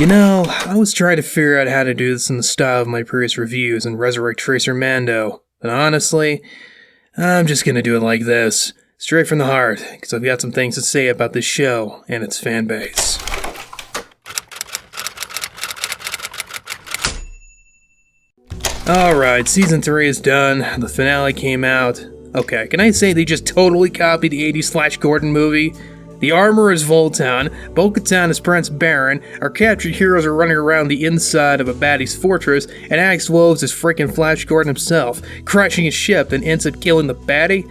You know, I was trying to figure out how to do this in the style of my previous reviews and resurrect Tracer Mando, but honestly, I'm just gonna do it like this, straight from the heart, because I've got some things to say about this show and its fan base. Alright, Season 3 is done, the finale came out. Okay, can I say they just totally copied the 80s Flash Gordon movie? The armor is Voltan, Bo-Katan is Prince Baron, our captured heroes are running around the inside of a baddie's fortress, and Axe Woves is freaking Flash Gordon himself, crashing his ship and ends up killing the baddie?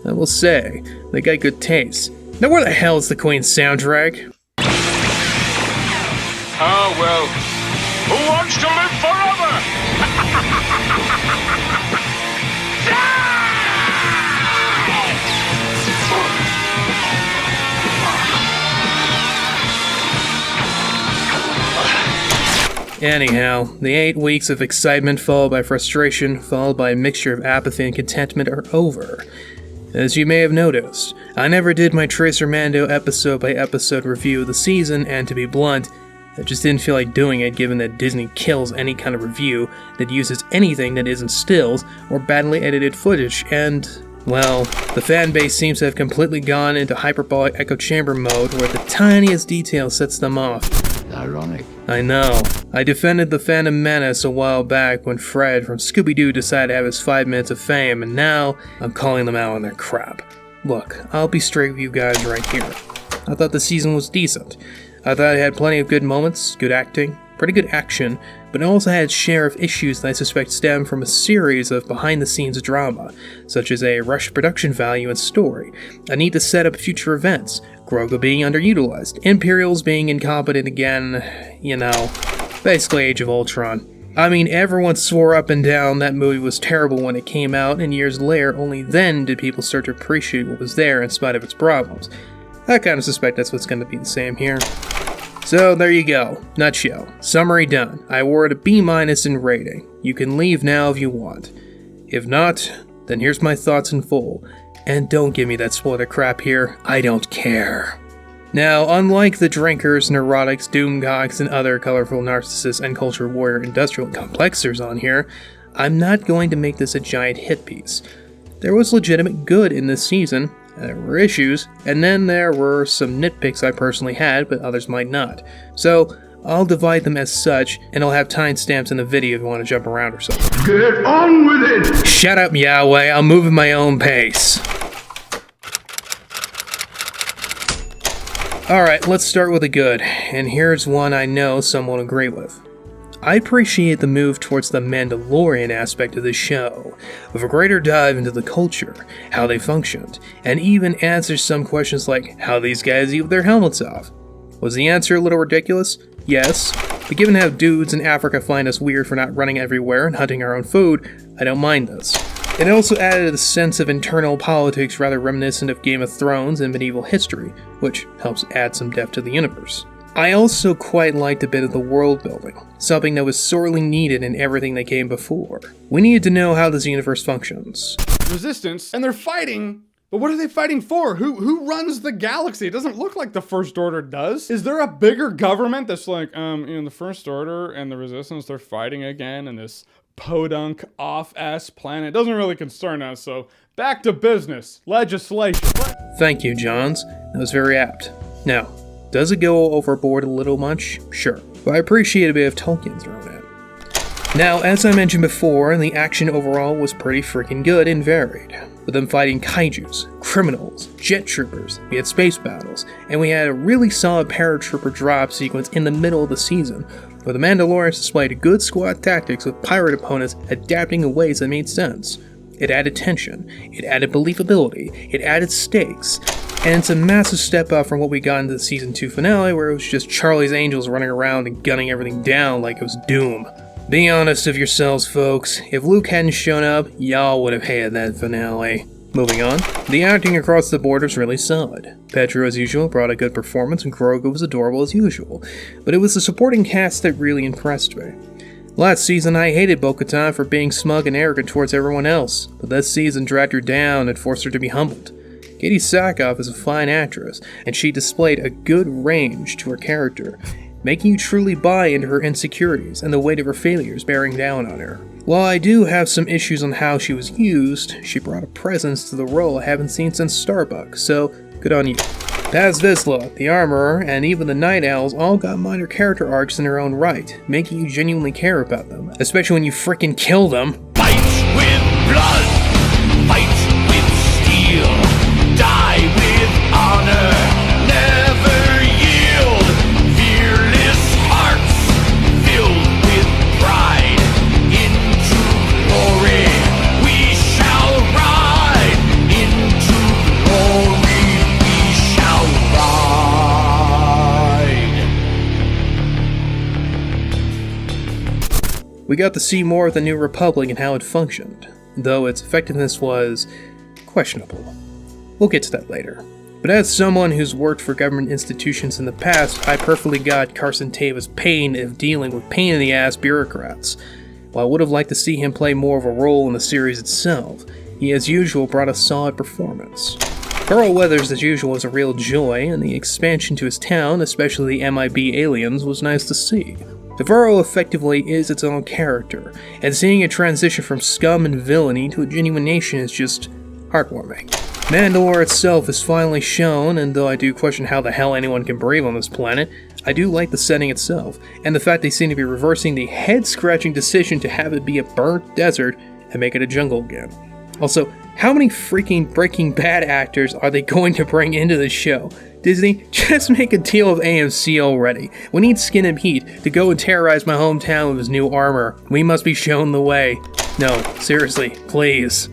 I will say, they got good taste. Now where the hell is the Queen's soundtrack? Oh well, who wants to live forever? Anyhow, the 8 weeks of excitement followed by frustration, followed by a mixture of apathy and contentment are over. As you may have noticed, I never did my Tracer Mando episode by episode review of the season, and to be blunt, I just didn't feel like doing it given that Disney kills any kind of review that uses anything that isn't stills or badly edited footage, and, well, the fanbase seems to have completely gone into hyperbolic echo chamber mode where the tiniest detail sets them off. Ironic. I know. I defended the Fandom menace a while back when Fred from Scooby-Doo decided to have his 5 minutes of fame, and now I'm calling them out on their crap. Look, I'll be straight with you guys right here. I thought the season was decent. I thought it had plenty of good moments, good acting, pretty good action, but it also had its share of issues that I suspect stem from a series of behind-the-scenes drama, such as a rushed production value and story, a need to set up future events, Grogu being underutilized, Imperials being incompetent again, you know, basically Age of Ultron. I mean, everyone swore up and down that movie was terrible when it came out, and years later, only then did people start to appreciate what was there in spite of its problems. I kind of suspect that's what's going to be the same here. So there you go, nutshell, summary done. I award a B- in rating. You can leave now if you want. If not, then here's my thoughts in full. And don't give me that spoiler crap here, I don't care. Now, unlike the drinkers, neurotics, doomcocks, and other colorful narcissists and culture warrior industrial complexers on here, I'm not going to make this a giant hit piece. There was legitimate good in this season, there were issues, and then there were some nitpicks I personally had, but others might not. So, I'll divide them as such, and I'll have timestamps in the video if you want to jump around or something. Get on with it! Shut up, Yahweh, I'll move at my own pace. Alright, let's start with the good, and here's one I know some won't agree with. I appreciate the move towards the Mandalorian aspect of the show, with a greater dive into the culture, how they functioned, and even answers some questions like how these guys eat with their helmets off. Was the answer a little ridiculous? Yes, but given how dudes in Africa find us weird for not running everywhere and hunting our own food, I don't mind this. It also added a sense of internal politics rather reminiscent of Game of Thrones and medieval history, which helps add some depth to the universe. I also quite liked a bit of the world building, something that was sorely needed in everything that came before. We needed to know how this universe functions. Resistance, and they're fighting, but what are they fighting for? Who runs the galaxy? It doesn't look like the First Order does. Is there a bigger government that's like, the First Order and the Resistance, they're fighting again in this podunk off-ass planet? It doesn't really concern us, so back to business. Legislation. Thank you, Johns. That was very apt. Now, does it go overboard a little much? Sure, but I appreciate a bit of Tolkien thrown in. Now, as I mentioned before, the action overall was pretty freaking good and varied. With them fighting kaijus, criminals, jet troopers, we had space battles, and we had a really solid paratrooper drop sequence in the middle of the season, where the Mandalorians displayed good squad tactics with pirate opponents adapting in ways that made sense. It added tension, it added believability, it added stakes, and it's a massive step up from what we got into the Season 2 finale where it was just Charlie's Angels running around and gunning everything down like it was Doom. Be honest with yourselves, folks, if Luke hadn't shown up, y'all would have hated that finale. Moving on, the acting across the board was really solid. Pedro, as usual, brought a good performance and Grogu was adorable as usual, but it was the supporting cast that really impressed me. Last season I hated Bo-Katan for being smug and arrogant towards everyone else, but this season dragged her down and forced her to be humbled. Katie Sackhoff is a fine actress, and she displayed a good range to her character, making you truly buy into her insecurities and the weight of her failures bearing down on her. While I do have some issues on how she was used, she brought a presence to the role I haven't seen since Starbuck, so good on you. Paz Vizsla, the Armorer, and even the Night Owls all got minor character arcs in their own right, making you genuinely care about them, especially when you frickin' kill them. Fight with blood, fight with steel, die with honor, never yield. Fearless hearts filled with pride, into glory we shall ride, into glory we shall ride. We got to see more of the New Republic and how it functioned, though its effectiveness was questionable. We'll get to that later. But as someone who's worked for government institutions in the past, I perfectly got Carson Teva's pain of dealing with pain-in-the-ass bureaucrats. While I would have liked to see him play more of a role in the series itself, he as usual brought a solid performance. Carl Weathers as usual was a real joy, and the expansion to his town, especially the MIB aliens, was nice to see. Devereaux effectively is its own character, and seeing it transition from scum and villainy to a genuine nation is just heartwarming. Mandalore itself is finally shown, and though I do question how the hell anyone can breathe on this planet, I do like the setting itself, and the fact they seem to be reversing the head-scratching decision to have it be a burnt desert and make it a jungle again. Also, how many freaking Breaking Bad actors are they going to bring into the show? Disney, just make a deal with AMC already. We need Skin and Pete to go and terrorize my hometown with his new armor. We must be shown the way. No, seriously, please.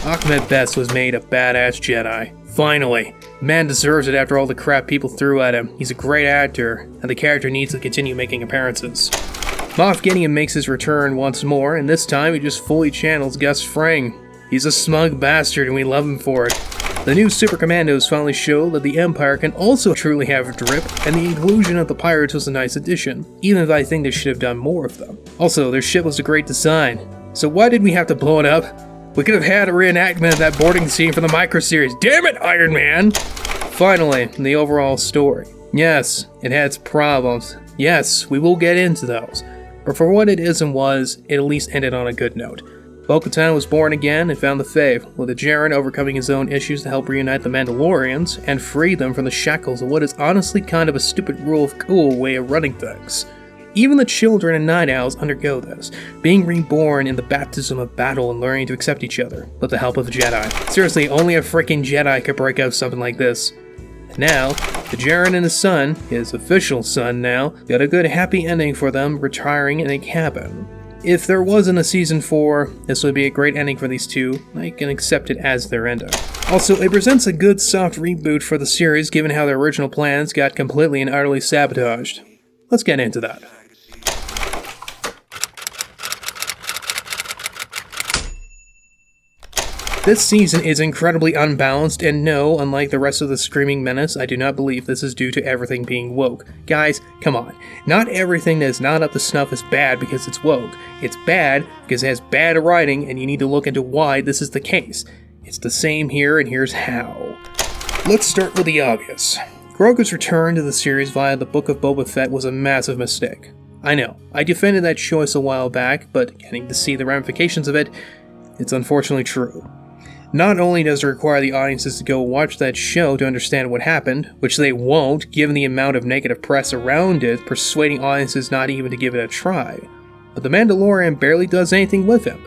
Ahmed Best was made a badass Jedi. Finally. Man deserves it after all the crap people threw at him. He's a great actor, and the character needs to continue making appearances. Moff Gideon makes his return once more, and this time he just fully channels Gus Fring. He's a smug bastard and we love him for it. The new Super Commandos finally show that the Empire can also truly have drip, and the inclusion of the pirates was a nice addition, even if I think they should have done more of them. Also, their ship was a great design. So why did we have to blow it up? We could have had a reenactment of that boarding scene from the micro-series. Damn it, Iron Man! Finally, the overall story. Yes, it had its problems. Yes, we will get into those. But for what it is and was, it at least ended on a good note. Bo-Katan was born again and found the Faith, with the Jaren overcoming his own issues to help reunite the Mandalorians and free them from the shackles of what is honestly kind of a stupid rule of cool way of running things. Even the children and Night Owls undergo this, being reborn in the baptism of battle and learning to accept each other, with the help of the Jedi. Seriously, only a freaking Jedi could break up something like this. And now, the Jaren and his son, his official son now, got a good happy ending for them, retiring in a cabin. If there wasn't a season 4, this would be a great ending for these two. I can accept it as their ending. Also, it presents a good soft reboot for the series given how their original plans got completely and utterly sabotaged. Let's get into that. This season is incredibly unbalanced, and no, unlike the rest of the Screaming Menace, I do not believe this is due to everything being woke. Guys, come on. Not everything that is not up to snuff is bad because it's woke. It's bad because it has bad writing, and you need to look into why this is the case. It's the same here, and here's how. Let's start with the obvious. Grogu's return to the series via the Book of Boba Fett was a massive mistake. I know, I defended that choice a while back, but getting to see the ramifications of it, it's unfortunately true. Not only does it require the audiences to go watch that show to understand what happened, which they won't given the amount of negative press around it, persuading audiences not even to give it a try, but the Mandalorian barely does anything with him.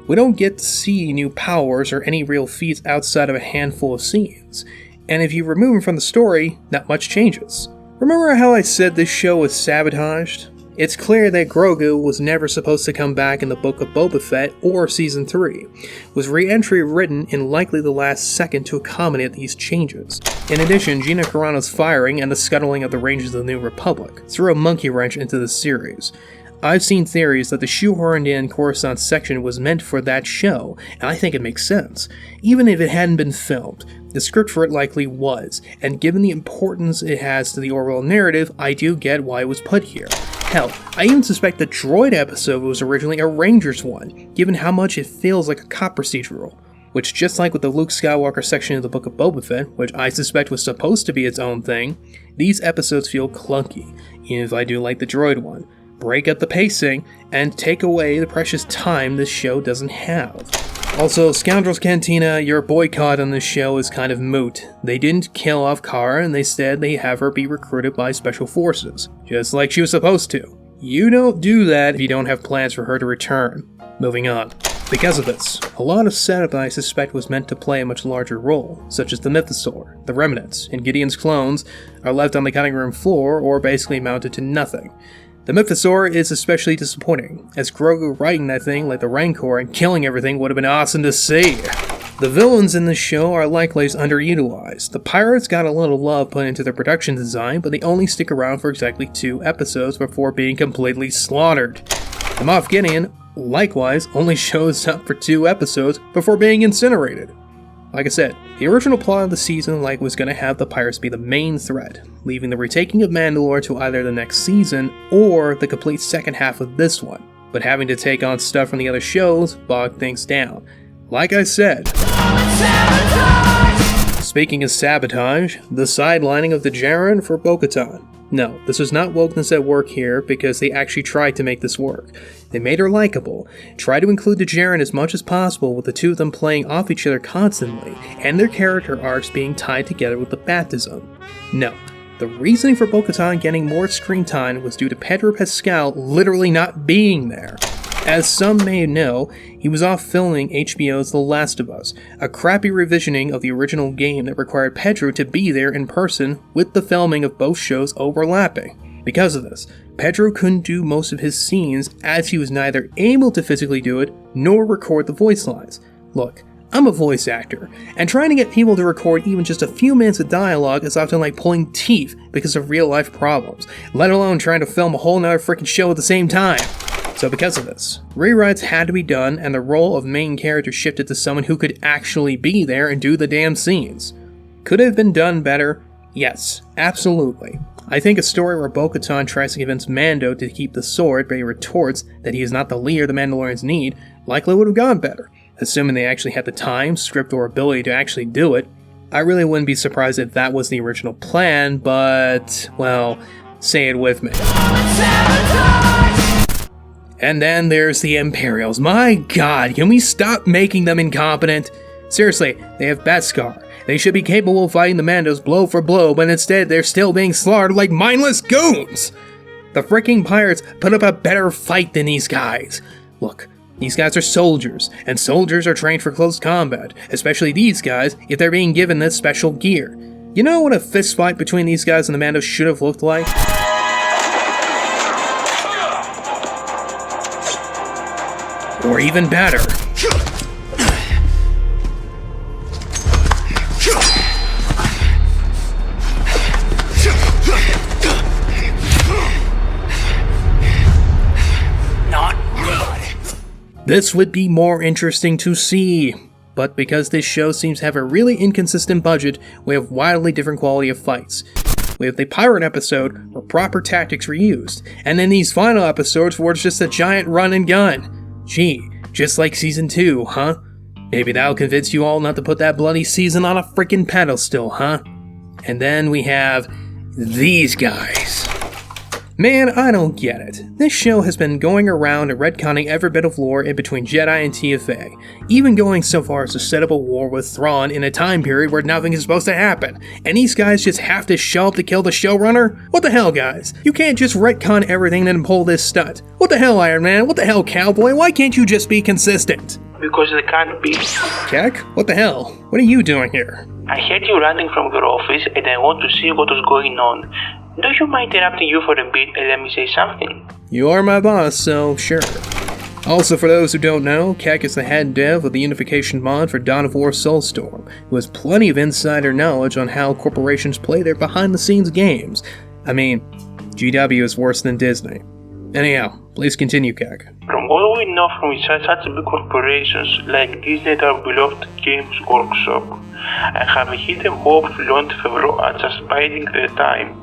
We don't get to see new powers or any real feats outside of a handful of scenes, and if you remove him from the story, not much changes. Remember how I said this show was sabotaged? It's clear that Grogu was never supposed to come back in the Book of Boba Fett or Season 3, with re-entry written in likely the last second to accommodate these changes. In addition, Gina Carano's firing and the scuttling of the Rangers of the New Republic threw a monkey wrench into the series. I've seen theories that the shoehorned in Coruscant section was meant for that show, and I think it makes sense. Even if it hadn't been filmed, the script for it likely was, and given the importance it has to the Orwell narrative, I do get why it was put here. Hell, I even suspect the droid episode was originally a Rangers one, given how much it feels like a cop procedural. which, just like with the Luke Skywalker section of the Book of Boba Fett, which I suspect was supposed to be its own thing, these episodes feel clunky, even if I do like the droid one, break up the pacing, and take away the precious time this show doesn't have. Also, Scoundrels Cantina, your boycott on this show is kind of moot. They didn't kill off Cara, and instead they have her be recruited by Special Forces, just like she was supposed to. You don't do that if you don't have plans for her to return. Moving on. Because of this, a lot of setup I suspect was meant to play a much larger role, such as the Mythosaur, the Remnants, and Gideon's clones, are left on the cutting room floor or basically mounted to nothing. The Mythosaur is especially disappointing, as Grogu riding that thing like the Rancor and killing everything would have been awesome to see. The villains in this show are likewise underutilized. The pirates got a little love put into their production design, but they only stick around for exactly 2 episodes before being completely slaughtered. The Moff Gideon, likewise, only shows up for 2 episodes before being incinerated. Like I said, the original plot of the season was going to have the pirates be the main threat, leaving the retaking of Mandalore to either the next season or the complete second half of this one, but having to take on stuff from the other shows bogged things down. Like I said, speaking of sabotage, the sidelining of the Jaren for Bo-Katan. No, this was not wokeness at work here, because they actually tried to make this work. They made her likable, tried to include the Jaren as much as possible, with the two of them playing off each other constantly, and their character arcs being tied together with the baptism. No, the reasoning for Bo-Katan getting more screen time was due to Pedro Pascal literally not being there. As some may know, he was off filming HBO's The Last of Us, a crappy revisioning of the original game that required Pedro to be there in person, with the filming of both shows overlapping. Because of this, Pedro couldn't do most of his scenes, as he was neither able to physically do it, nor record the voice lines. Look, I'm a voice actor, and trying to get people to record even just a few minutes of dialogue is often like pulling teeth because of real life problems, let alone trying to film a whole nother freaking show at the same time. So because of this, rewrites had to be done, and the role of main character shifted to someone who could actually be there and do the damn scenes. Could it have been done better? Yes, absolutely. I think a story where Bo-Katan tries to convince Mando to keep the sword, but he retorts that he is not the leader the Mandalorians need, likely would have gone better, assuming they actually had the time, script, or ability to actually do it. I really wouldn't be surprised if that was the original plan, but, well, say it with me. And then there's the Imperials. My god, can we stop making them incompetent? Seriously, they have Beskar. They should be capable of fighting the Mandos blow for blow, but instead they're still being slaughtered like mindless goons! The freaking pirates put up a better fight than these guys. Look, these guys are soldiers, and soldiers are trained for close combat, especially these guys if they're being given this special gear. You know what a fist fight between these guys and the Mandos should have looked like? Or even better. Not good. This would be more interesting to see. But because this show seems to have a really inconsistent budget, we have wildly different quality of fights. We have the pirate episode where proper tactics were used, and then these final episodes where it's just a giant run and gun. Gee, just like Season 2, huh? Maybe that'll convince you all not to put that bloody season on a freaking pedestal, huh? And then we have these guys. Man, I don't get it. This show has been going around and retconning every bit of lore in between Jedi and TFA, even going so far as to set up a war with Thrawn in a time period where nothing is supposed to happen, and these guys just have to show up to kill the showrunner? What the hell, guys? You can't just retcon everything and then pull this stunt. What the hell, Iron Man? What the hell, Cowboy? Why can't you just be consistent? Because they can't be. Kek? What the hell? What are you doing here? I heard you running from your office and I want to see what is going on. Do you mind interrupting you for a bit and let me say something? You are my boss, so sure. Also, for those who don't know, Kek is the head dev of the Unification mod for Dawn of War Soulstorm, who has plenty of insider knowledge on how corporations play their behind-the-scenes games. I mean, GW is worse than Disney. Anyhow, please continue, Kek. From what we know from such big corporations like Disney and our beloved Games Workshop, I have a hidden hope beyond Favreau at just biding their time.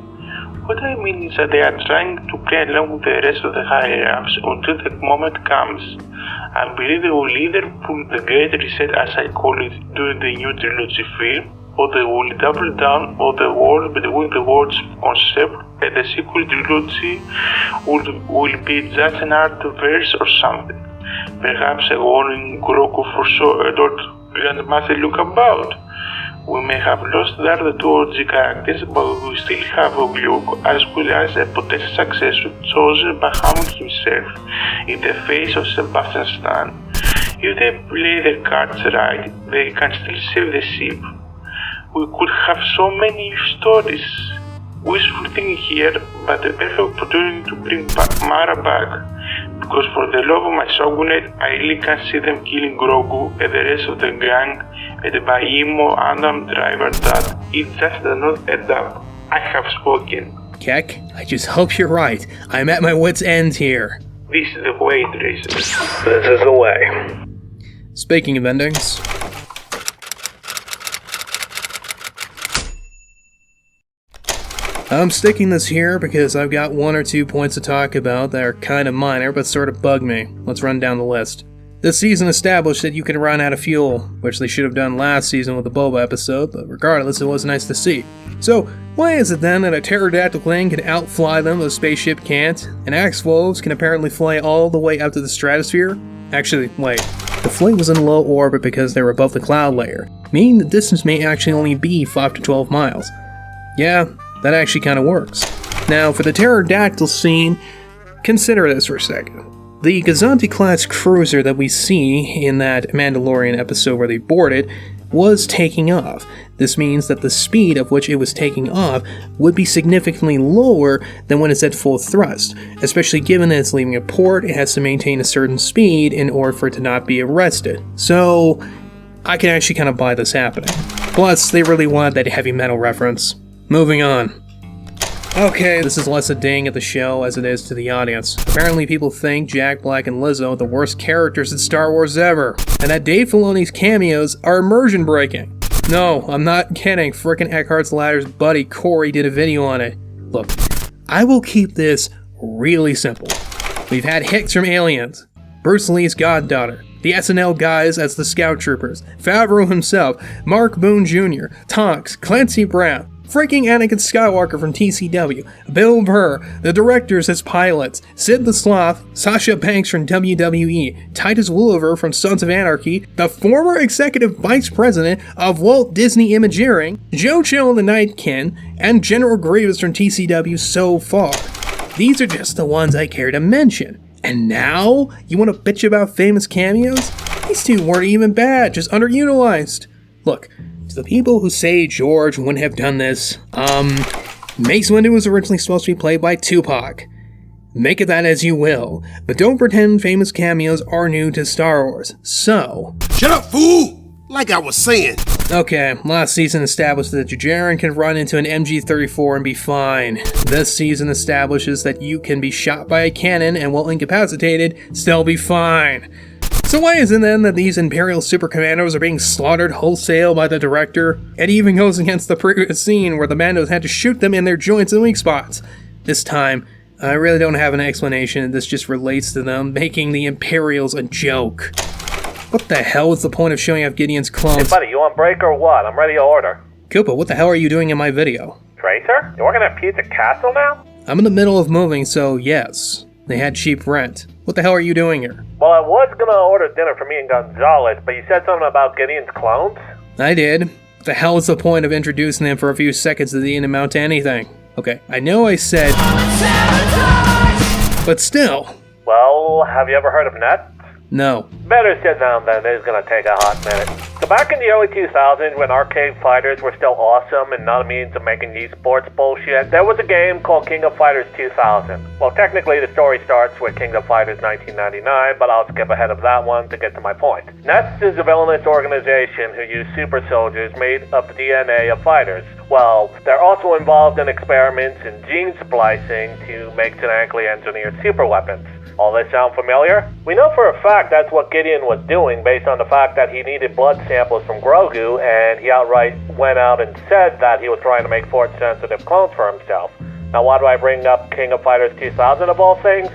What I mean is that they are trying to play along with the rest of the higher-ups until the moment comes. I believe they will either pull the Great Reset, as I call it, during the new trilogy film, or they will double down on the war between the words concept, and the sequel trilogy will be just an art verse or something. Perhaps a warning Grogu for sure Lord Grandmaster look about. We may have lost the other two OG characters, but we still have Luke, as well as a potential successor chosen by Hammond himself, in the face of Sebastian Stan. If they play their cards right, they can still save the ship. We could have so many stories. Wishful thinking here, but the perfect opportunity to bring Mara back. Because for the love of my shogunate, I really can't see them killing Grogu and the rest of the gang, and by Imo and driver that it just does not end up. I have spoken. Kek, I just hope you're right. I'm at my wit's end here. This is the way, Tracer. This is the way. Speaking of endings... I'm sticking this here because I've got 1 or 2 points to talk about that are kind of minor but sort of bug me. Let's run down the list. This season established that you can run out of fuel, which they should have done last season with the Boba episode, but regardless, it was nice to see. So, why is it then that a pterodactyl thing can outfly them, a spaceship can't, and axe-wolves can apparently fly all the way up to the stratosphere? Actually, wait. The flight was in low orbit because they were above the cloud layer, meaning the distance may actually only be 5 to 12 miles. Yeah, that actually kind of works. Now, for the pterodactyl scene, consider this for a second. The Gazanti-class cruiser that we see in that Mandalorian episode where they boarded was taking off. This means that the speed at which it was taking off would be significantly lower than when it's at full thrust, especially given that it's leaving a port, it has to maintain a certain speed in order for it to not be arrested. So, I can actually kind of buy this happening. Plus, they really wanted that heavy metal reference. Moving on. Okay, this is less a ding at the show as it is to the audience. Apparently people think Jack Black and Lizzo are the worst characters in Star Wars ever, and that Dave Filoni's cameos are immersion breaking. No, I'm not kidding, frickin' Eckhart's Ladder's buddy Corey did a video on it. Look, I will keep this really simple. We've had Hicks from Aliens, Bruce Lee's goddaughter, the SNL guys as the Scout Troopers, Favreau himself, Mark Boone Jr., Tonks, Clancy Brown, freaking Anakin Skywalker from TCW, Bill Burr, the directors as pilots, Sid the Sloth, Sasha Banks from WWE, Titus Wolliver from Sons of Anarchy, the former executive vice president of Walt Disney Imagineering, Joe Chill and the Nightkin, and General Grievous from TCW so far. These are just the ones I care to mention. And now, you want to bitch about famous cameos? These two weren't even bad, just underutilized. Look, to the people who say George wouldn't have done this, Mace Windu was originally supposed to be played by Tupac. Make of that as you will, but don't pretend famous cameos are new to Star Wars. So... Shut up, fool! Like I was saying. Okay, last season established that Jajarin can run into an MG-34 and be fine. This season establishes that you can be shot by a cannon and while incapacitated, still be fine. So why is it then that these Imperial Super Commandos are being slaughtered wholesale by the director? It even goes against the previous scene where the Mandos had to shoot them in their joints and weak spots. This time, I really don't have an explanation, this just relates to them making the Imperials a joke. What the hell is the point of showing off Gideon's clones? Hey buddy, you on break or what? I'm ready to order. Koopa, what the hell are you doing in my video? Tracer? You're working at Pizza Castle now? I'm in the middle of moving, so yes. They had cheap rent. What the hell are you doing here? Well, I was gonna order dinner for me and Gonzalez, but you said something about Gideon's clones? I did. What the hell is the point of introducing them for a few seconds that didn't amount to anything? Okay, I know I said... Sabotaged! But still. Well, have you ever heard of Net? No. Better sit down then, it's gonna take a hot minute. So back in the early 2000s, when arcade fighters were still awesome and not a means of making esports bullshit, there was a game called King of Fighters 2000. Well, technically the story starts with King of Fighters 1999, but I'll skip ahead of that one to get to my point. NETS is a villainous organization who use super soldiers made of the DNA of fighters. Well, they're also involved in experiments in gene splicing to make genetically engineered super weapons. All this sound familiar? We know for a fact that's what Gideon was doing based on the fact that he needed blood samples from Grogu and he outright went out and said that he was trying to make force-sensitive clones for himself. Now why do I bring up King of Fighters 2000 of all things?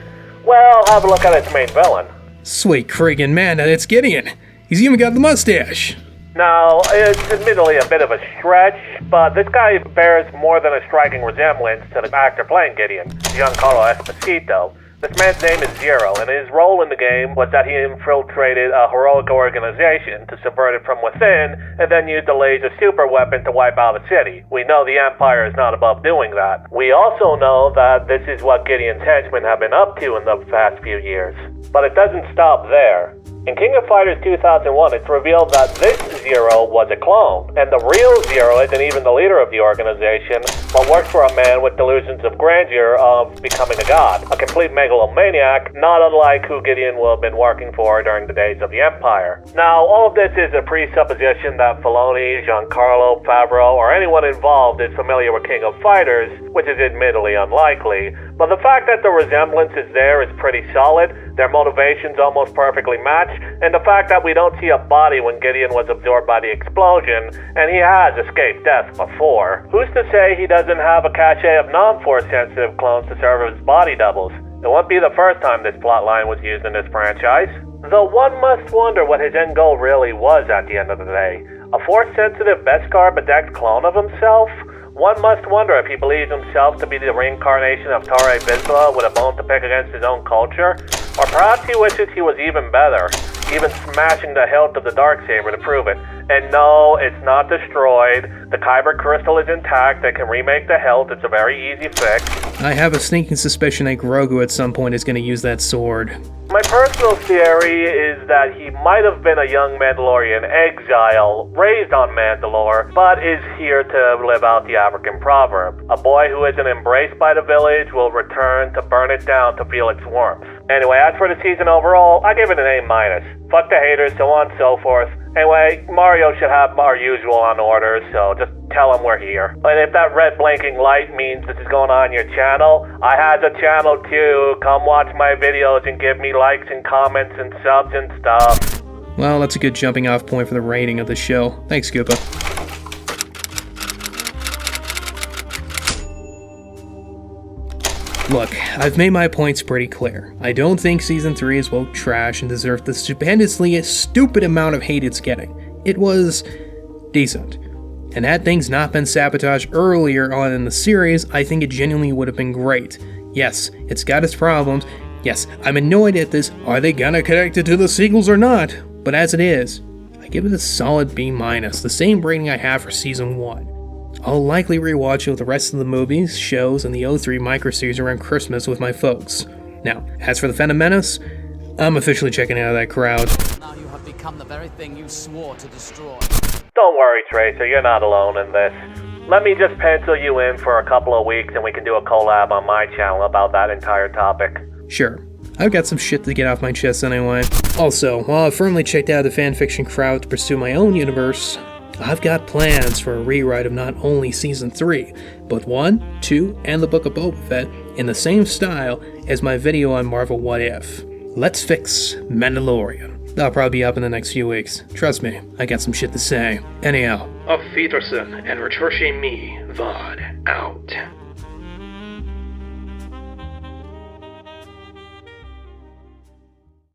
Well, have a look at its main villain. Sweet Krieg and Mando, it's Gideon. He's even got the mustache. Now, it's admittedly a bit of a stretch, but this guy bears more than a striking resemblance to the actor playing Gideon, Giancarlo Esposito. This man's name is Zero, and his role in the game was that he infiltrated a heroic organization to subvert it from within, and then used a laser super weapon to wipe out a city. We know the Empire is not above doing that. We also know that this is what Gideon's henchmen have been up to in the past few years. But it doesn't stop there. In King of Fighters 2001, it's revealed that this Zero was a clone, and the real Zero isn't even the leader of the organization, but works for a man with delusions of grandeur of becoming a god, a complete megalomaniac, not unlike who Gideon will have been working for during the days of the Empire. Now, all of this is a presupposition that Filoni, Giancarlo, Favreau, or anyone involved is familiar with King of Fighters, which is admittedly unlikely, but the fact that the resemblance is there is pretty solid, their motivations almost perfectly match, and the fact that we don't see a body when Gideon was absorbed by the explosion, and he has escaped death before. Who's to say he doesn't have a cache of non-force sensitive clones to serve as body doubles? It won't be the first time this plotline was used in this franchise. Though one must wonder what his end goal really was at the end of the day. A force-sensitive Beskar bedecked clone of himself? One must wonder if he believes himself to be the reincarnation of Tare Vizsla with a bone to pick against his own culture, or perhaps he wishes he was even better, even smashing the hilt of the Darksaber to prove it. And no, it's not destroyed. The Kyber crystal is intact. They can remake the hilt. It's a very easy fix. I have a sneaking suspicion that Grogu at some point is going to use that sword. My personal theory is that he might have been a young Mandalorian exile, raised on Mandalore, but is here to live out the African proverb. A boy who isn't embraced by the village will return to burn it down to feel its warmth. Anyway, as for the season overall, I give it an A-. Fuck the haters, so on and so forth. Anyway, Mario should have our usual on order, so just tell him we're here. And if that red blinking light means this is going on your channel, I have a channel too. Come watch my videos and give me likes and comments and subs and stuff. Well, that's a good jumping off point for the rating of the show. Thanks, Koopa. Look, I've made my points pretty clear. I don't think Season 3 is woke trash and deserved the stupendously stupid amount of hate it's getting. It was decent. And had things not been sabotaged earlier on in the series, I think it genuinely would have been great. Yes, it's got its problems. Yes, I'm annoyed at this. Are they gonna connect it to the sequels or not? But as it is, I give it a solid B-, the same rating I have for Season 1. I'll likely rewatch it with the rest of the movies, shows, and the O3 microseries around Christmas with my folks. Now, as for the Fandom Menace, I'm officially checking out of that crowd. Now you have become the very thing you swore to destroy. Don't worry, Tracer, you're not alone in this. Let me just pencil you in for a couple of weeks and we can do a collab on my channel about that entire topic. Sure. I've got some shit to get off my chest anyway. Also, while I've firmly checked out the fanfiction crowd to pursue my own universe, I've got plans for a rewrite of not only Season 3, but 1, 2, and the Book of Boba Fett in the same style as my video on Marvel What If. Let's fix Mandalorian. That'll probably be up in the next few weeks. Trust me, I got some shit to say. Anyhow, auf Wiedersehen and recherche me, VOD out.